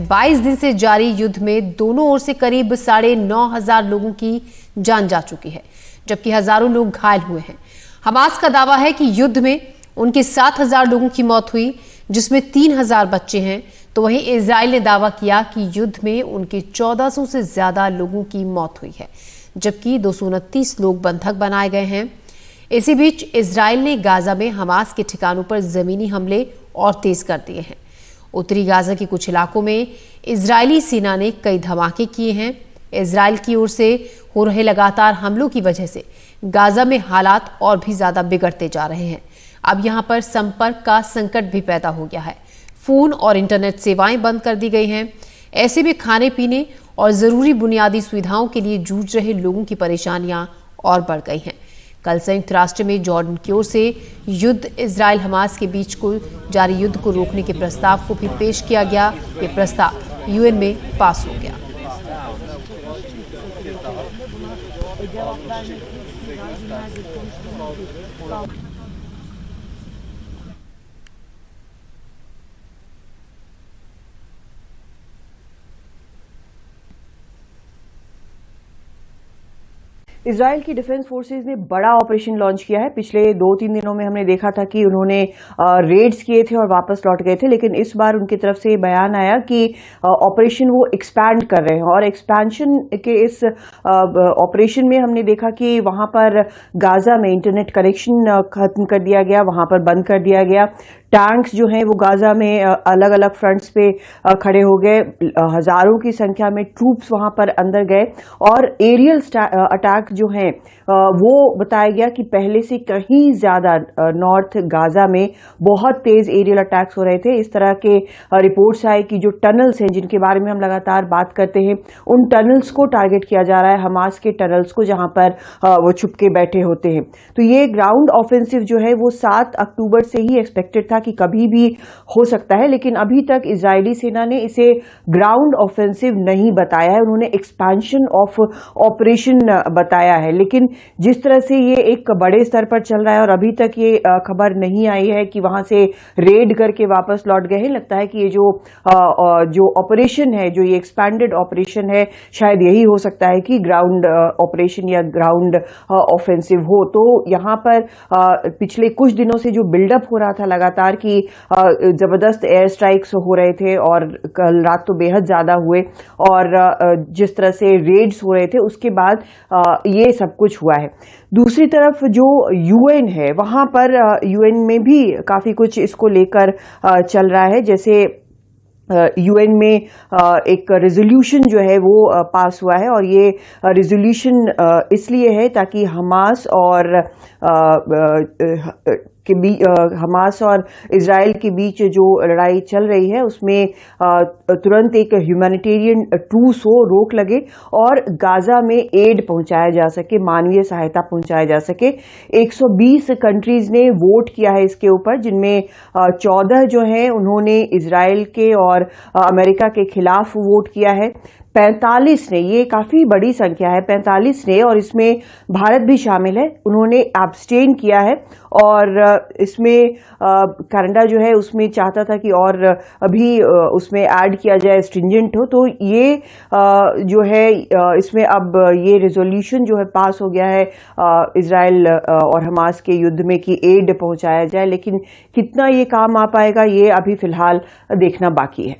22 दिन से जारी युद्ध में दोनों ओर से करीब 9,500 लोगों की जान जा चुकी है, जबकि हजारों लोग घायल हुए हैं। हमास का दावा है कि युद्ध में उनके 7,000 लोगों की मौत हुई, जिसमें 3,000 बच्चे हैं। तो वहीं इजराइल ने दावा किया कि युद्ध में उनके 1400 से ज्यादा लोगों की मौत हुई है, जबकि 229 लोग बंधक बनाए गए हैं। इसी बीच इजराइल ने गाजा में हमास के ठिकानों पर जमीनी हमले और तेज कर दिए हैं। उत्तरी गाजा के कुछ इलाकों में इजरायली सेना ने कई धमाके किए हैं। इजराइल की ओर से हो रहे लगातार हमलों की वजह से गाजा में हालात और भी ज्यादा बिगड़ते जा रहे हैं। अब यहां पर संपर्क का संकट भी पैदा हो गया है। फोन और इंटरनेट सेवाएं बंद कर दी गई हैं। ऐसे में खाने पीने और जरूरी बुनियादी सुविधाओं के लिए जूझ रहे लोगों की परेशानियां और बढ़ गई हैं। कल संयुक्त राष्ट्र में जॉर्डन की ओर से युद्ध इजराइल हमास के बीच को जारी युद्ध को रोकने के प्रस्ताव को भी पेश किया गया। ये प्रस्ताव यूएन में पास हो गया। इजराइल की डिफेंस फोर्सेज ने बड़ा ऑपरेशन लॉन्च किया है। पिछले 2-3 दिनों में हमने देखा था कि उन्होंने रेड्स किए थे और वापस लौट गए थे, लेकिन इस बार उनकी तरफ से बयान आया कि ऑपरेशन वो एक्सपैंड कर रहे हैं। और एक्सपेंशन के इस ऑपरेशन में हमने देखा कि वहां पर गाजा में इंटरनेट कनेक्शन खत्म कर दिया गया, वहां पर बंद कर दिया गया। टैंक्स जो हैं वो गाजा में अलग अलग फ्रंट्स पे खड़े हो गए। हजारों की संख्या में ट्रूप्स वहां पर अंदर गए और एरियल अटैक जो हैं वो बताया गया कि पहले से कहीं ज्यादा नॉर्थ गाजा में बहुत तेज एरियल अटैक्स हो रहे थे। इस तरह के रिपोर्ट्स आए कि जो टनल्स हैं जिनके बारे में हम लगातार बात करते हैं, उन टनल्स को टारगेट किया जा रहा है, हमास के टनल्स को, जहां पर वो छुपके बैठे होते हैं। तो ये ग्राउंड ऑफेंसिव जो है वो 7 अक्टूबर से ही एक्सपेक्टेड था कि कभी भी हो सकता है, लेकिन अभी तक इजरायली सेना ने इसे ग्राउंड ऑफेंसिव नहीं बताया है। उन्होंने एक्सपेंशन ऑफ ऑपरेशन बताया है। लेकिन जिस तरह से ये एक बड़े स्तर पर चल रहा है और अभी तक ये खबर नहीं आई है कि वहां से रेड करके वापस लौट गए हैं, लगता है कि ये जो ऑपरेशन है, जो ये एक्सपैंडेड ऑपरेशन है, शायद यही हो सकता है कि ग्राउंड ऑपरेशन या ग्राउंड ऑफेंसिव हो। तो यहां पर पिछले कुछ दिनों से जो बिल्डअप हो रहा था लगातार कि जबरदस्त एयर स्ट्राइक्स हो रहे थे और कल रात तो बेहद ज्यादा हुए, और जिस तरह से रेड्स हो रहे थे, उसके बाद ये सब कुछ हुआ है। दूसरी तरफ जो यूएन है, वहां पर यूएन में भी काफी कुछ इसको लेकर चल रहा है। जैसे यूएन में एक रेजोल्यूशन जो है वो पास हुआ है, और ये रेजोल्यूशन इसलिए है ताकि हमास और हमास और इजराइल के बीच जो लड़ाई चल रही है उसमें तुरंत एक ह्यूमैनिटेरियन ट्रूस हो, रोक लगे और गाजा में एड पहुंचाया जा सके, मानवीय सहायता पहुंचाया जा सके। 120 कंट्रीज ने वोट किया है इसके ऊपर, जिनमें 14 जो हैं उन्होंने इजराइल के और अमेरिका के खिलाफ वोट किया है। 45 ने, ये काफी बड़ी संख्या है, 45 ने, और इसमें भारत भी शामिल है, उन्होंने एब्सटेन किया है। और इसमें कनाडा जो है उसमें चाहता था कि और अभी उसमें ऐड किया जाए, स्ट्रिंजेंट हो। तो ये जो है इसमें अब ये रेजोल्यूशन जो है पास हो गया है इजराइल और हमास के युद्ध में कि एड पहुंचाया जाए, लेकिन कितना ये काम आ पाएगा ये अभी फिलहाल देखना बाकी है।